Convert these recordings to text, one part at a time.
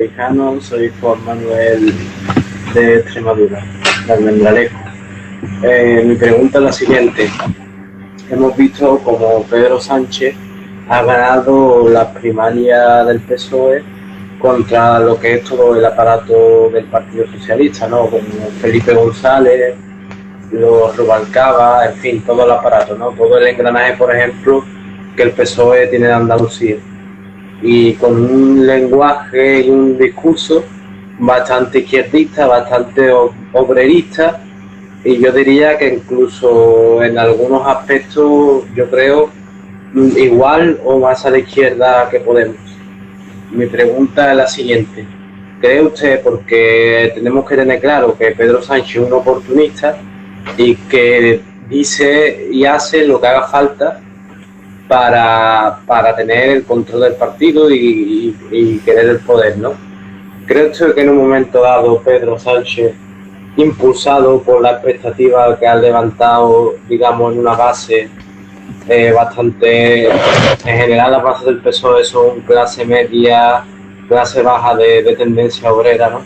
Mexicano, soy Juan Manuel de Extremadura, de Almendralejo. Mi pregunta es la siguiente. Hemos visto como Pedro Sánchez ha ganado las primarias del PSOE contra lo que es todo el aparato del Partido Socialista, ¿no? Como Felipe González, los Rubalcaba, en fin, todo el aparato, ¿no? Todo el engranaje, por ejemplo, que el PSOE tiene de Andalucía. Y con un lenguaje y un discurso bastante izquierdista, bastante obrerista, y yo diría que incluso en algunos aspectos yo creo igual o más a la izquierda que Podemos. Mi pregunta es la siguiente: ¿cree usted, porque tenemos que tener claro que Pedro Sánchez es un oportunista y que dice y hace lo que haga falta para tener el control del partido y querer el poder, ¿no? ¿Cree usted que en un momento dado Pedro Sánchez, impulsado por la expectativa que ha levantado, digamos, en una base bastante, en general las bases del PSOE son clase media, clase baja de tendencia obrera, ¿no?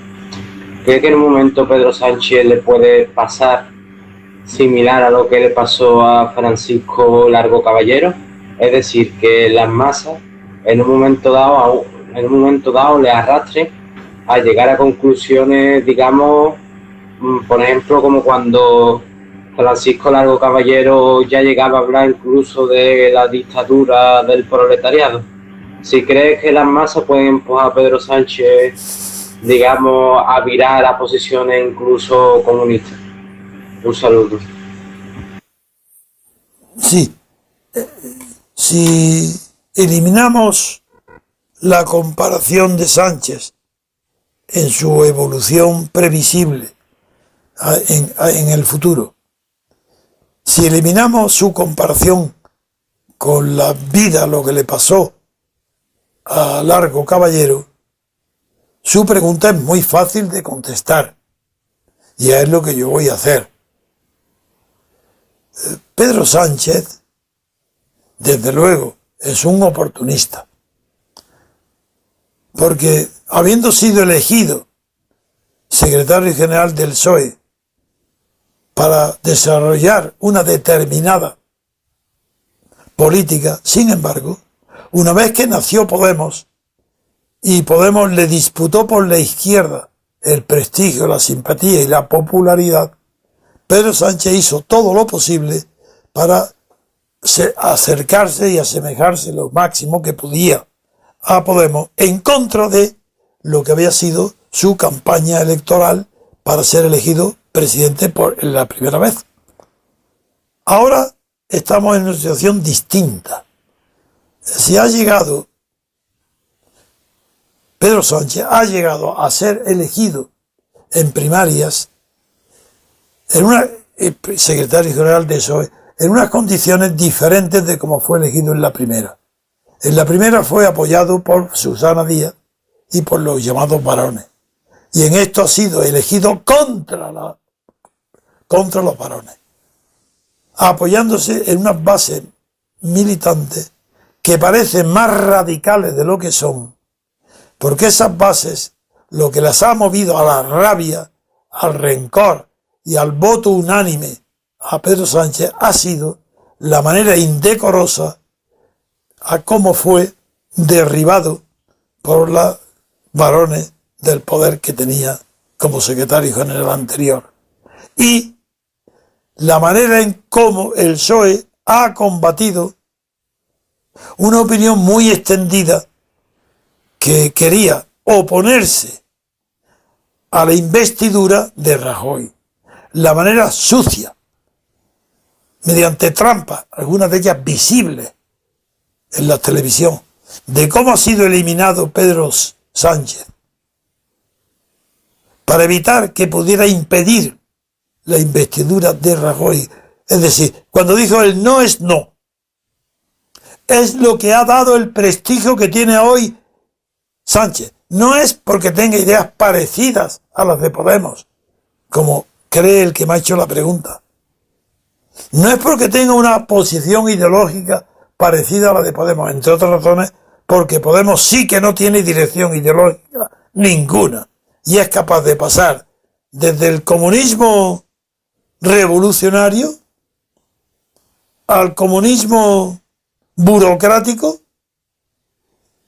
¿Cree que en un momento Pedro Sánchez le puede pasar similar a lo que le pasó a Francisco Largo Caballero? Es decir, que las masas en un momento dado le arrastren a llegar a conclusiones, digamos, por ejemplo, como cuando Francisco Largo Caballero ya llegaba a hablar incluso de la dictadura del proletariado. Si crees que las masas pueden empujar a Pedro Sánchez, digamos, a virar a posiciones incluso comunistas. Un saludo. Sí, si eliminamos la comparación de Sánchez en su evolución previsible en el futuro, si eliminamos su comparación con la vida, lo que le pasó a Largo Caballero, su pregunta es muy fácil de contestar y es lo que yo voy a hacer. Pedro Sánchez, desde luego, es un oportunista, porque habiendo sido elegido secretario general del PSOE para desarrollar una determinada política, sin embargo, una vez que nació Podemos y Podemos le disputó por la izquierda el prestigio, la simpatía y la popularidad, Pedro Sánchez hizo todo lo posible para acercarse y asemejarse lo máximo que podía a Podemos en contra de lo que había sido su campaña electoral para ser elegido presidente por la primera vez. Ahora estamos en una situación distinta. Si Pedro Sánchez ha llegado a ser elegido en primarias, secretario general de PSOE, en unas condiciones diferentes de como fue elegido en la primera. En la primera fue apoyado por Susana Díaz y por los llamados varones. Y en esto ha sido elegido contra los varones, apoyándose en unas bases militantes que parecen más radicales de lo que son, porque esas bases lo que las ha movido a la rabia, al rencor y al voto unánime a Pedro Sánchez ha sido la manera indecorosa a cómo fue derribado por los varones del poder que tenía como secretario general anterior, y la manera en cómo el PSOE ha combatido una opinión muy extendida que quería oponerse a la investidura de Rajoy. La manera sucia, mediante trampas, algunas de ellas visibles en la televisión, de cómo ha sido eliminado Pedro Sánchez para evitar que pudiera impedir la investidura de Rajoy. Es decir, cuando dijo el no es no, es lo que ha dado el prestigio que tiene hoy Sánchez. No es porque tenga ideas parecidas a las de Podemos, como cree el que me ha hecho la pregunta. No es porque tenga una posición ideológica parecida a la de Podemos, entre otras razones, porque Podemos sí que no tiene dirección ideológica ninguna. Y es capaz de pasar desde el comunismo revolucionario al comunismo burocrático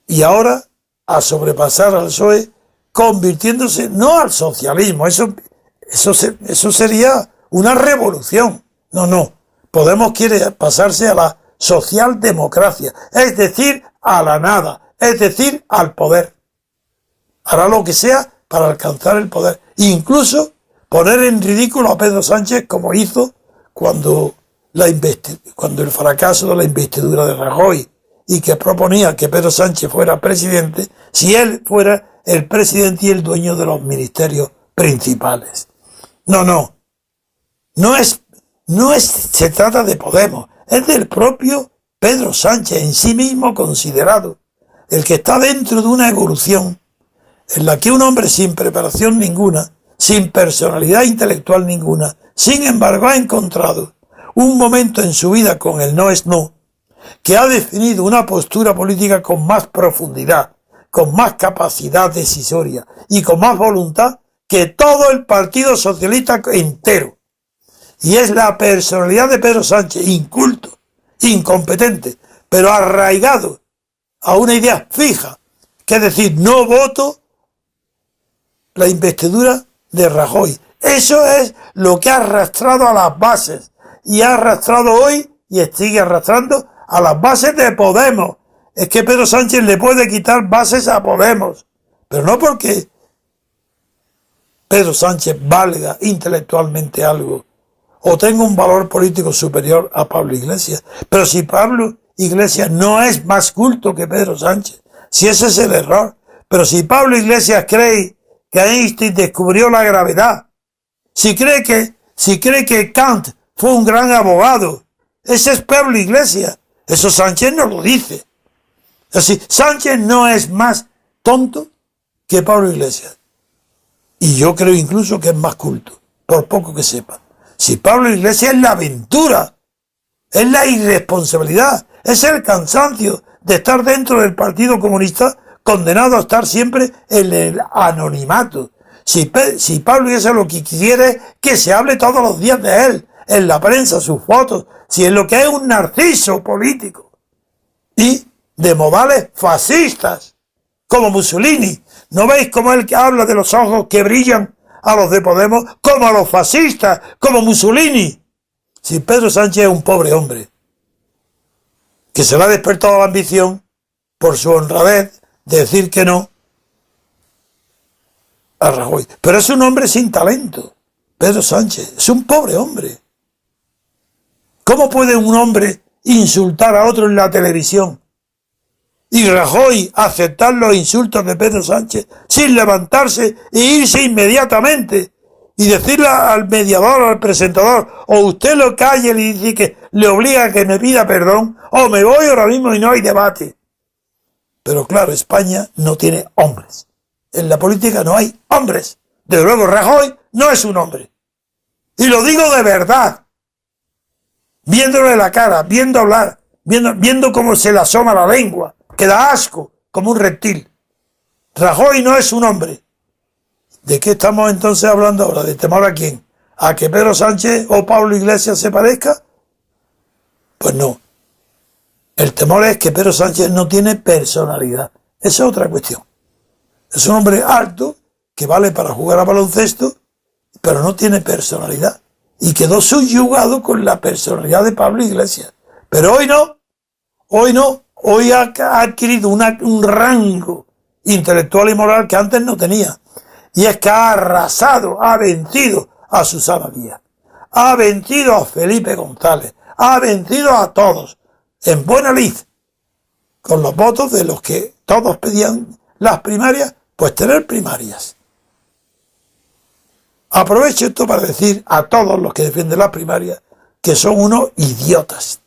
y ahora a sobrepasar al PSOE, convirtiéndose no al socialismo, eso sería una revolución. No. Podemos quiere pasarse a la socialdemocracia, es decir, a la nada, es decir, al poder. Hará lo que sea para alcanzar el poder. Incluso poner en ridículo a Pedro Sánchez como hizo cuando el fracaso de la investidura de Rajoy y que proponía que Pedro Sánchez fuera presidente si él fuera el presidente y el dueño de los ministerios principales. No se trata de Podemos, es del propio Pedro Sánchez en sí mismo considerado, el que está dentro de una evolución en la que un hombre sin preparación ninguna, sin personalidad intelectual ninguna, sin embargo ha encontrado un momento en su vida con el no es no, que ha definido una postura política con más profundidad, con más capacidad decisoria y con más voluntad que todo el Partido Socialista entero. Y es la personalidad de Pedro Sánchez, inculto, incompetente, pero arraigado a una idea fija, que es decir, no voto la investidura de Rajoy. Eso es lo que ha arrastrado a las bases, y ha arrastrado hoy, y sigue arrastrando a las bases de Podemos. Es que Pedro Sánchez le puede quitar bases a Podemos, pero no porque Pedro Sánchez valga intelectualmente algo, o tenga un valor político superior a Pablo Iglesias. Pero si Pablo Iglesias no es más culto que Pedro Sánchez, si ese es el error. Pero si Pablo Iglesias cree que Einstein descubrió la gravedad, si cree que Kant fue un gran abogado, ese es Pablo Iglesias. Eso Sánchez no lo dice. Así, Sánchez no es más tonto que Pablo Iglesias. Y yo creo incluso que es más culto, por poco que sepa. Si Pablo Iglesias es la aventura, es la irresponsabilidad, es el cansancio de estar dentro del Partido Comunista, condenado a estar siempre en el anonimato. Si Pablo Iglesias lo que quiere es que se hable todos los días de él, en la prensa, sus fotos, si es lo que es un narciso político, y de modales fascistas, como Mussolini. ¿No veis cómo él habla de los ojos que brillan a los de Podemos, como a los fascistas, como Mussolini? Si Pedro Sánchez es un pobre hombre, que se le ha despertado la ambición por su honradez de decir que no a Rajoy. Pero es un hombre sin talento, Pedro Sánchez, es un pobre hombre. ¿Cómo puede un hombre insultar a otro en la televisión y Rajoy aceptar los insultos de Pedro Sánchez sin levantarse e irse inmediatamente y decirle al mediador o al presentador, o usted lo calle y le dice que le obliga a que me pida perdón, o me voy ahora mismo y no hay debate? Pero claro, España no tiene hombres. En la política no hay hombres. Desde luego Rajoy no es un hombre. Y lo digo de verdad. Viéndole la cara, viendo hablar, viendo cómo se le asoma la lengua, que da asco, como un reptil. Rajoy no es un hombre. ¿De qué estamos entonces hablando ahora? ¿De temor a quién? ¿A que Pedro Sánchez o Pablo Iglesias se parezca? Pues no. El temor es que Pedro Sánchez no tiene personalidad. Esa es otra cuestión. Es un hombre alto, que vale para jugar a baloncesto, pero no tiene personalidad. Y quedó subyugado con la personalidad de Pablo Iglesias. Pero hoy no. Hoy ha adquirido un rango intelectual y moral que antes no tenía. Y es que ha arrasado, ha vencido a Susana Díaz, ha vencido a Felipe González, ha vencido a todos, en buena lid, con los votos de los que todos pedían las primarias, pues tener primarias. Aprovecho esto para decir a todos los que defienden las primarias que son unos idiotas.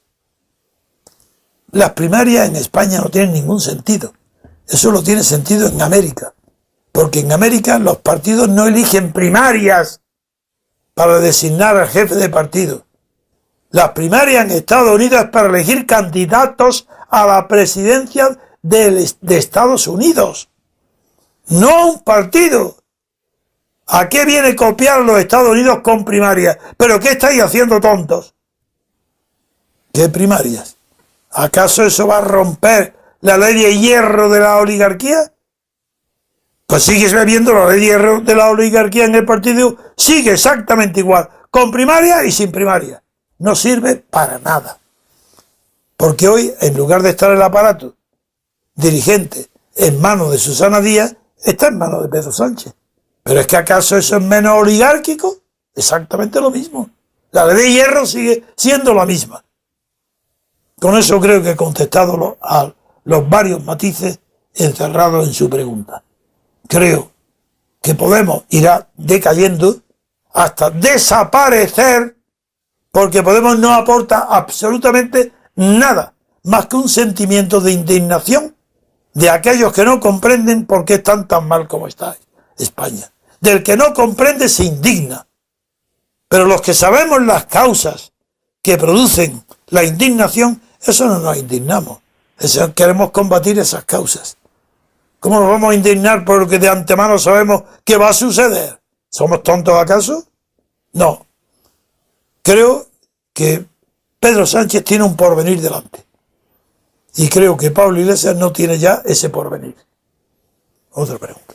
Las primarias en España no tienen ningún sentido. Eso no tiene sentido en América. Porque en América los partidos no eligen primarias para designar al jefe de partido. Las primarias en Estados Unidos es para elegir candidatos a la presidencia de Estados Unidos. no un partido. ¿A qué viene copiar los Estados Unidos con primarias? ¿Pero qué estáis haciendo, tontos? ¿Qué primarias? ¿Acaso eso va a romper la ley de hierro de la oligarquía? Pues sigues viendo la ley de hierro de la oligarquía en el partido, sigue exactamente igual, con primaria y sin primaria. No sirve para nada. Porque hoy, en lugar de estar el aparato dirigente en manos de Susana Díaz, está en manos de Pedro Sánchez. ¿Pero es que acaso eso es menos oligárquico? Exactamente lo mismo. La ley de hierro sigue siendo la misma. Con eso creo que he contestado a los varios matices encerrados en su pregunta. Creo que Podemos irá decayendo hasta desaparecer, porque Podemos no aporta absolutamente nada más que un sentimiento de indignación de aquellos que no comprenden por qué están tan mal como está España. Del que no comprende se indigna. Pero los que sabemos las causas que producen la indignación, eso no nos indignamos. Eso queremos combatir esas causas. ¿Cómo nos vamos a indignar porque de antemano sabemos qué va a suceder? ¿Somos tontos acaso? No. Creo que Pedro Sánchez tiene un porvenir delante. Y creo que Pablo Iglesias no tiene ya ese porvenir. Otra pregunta.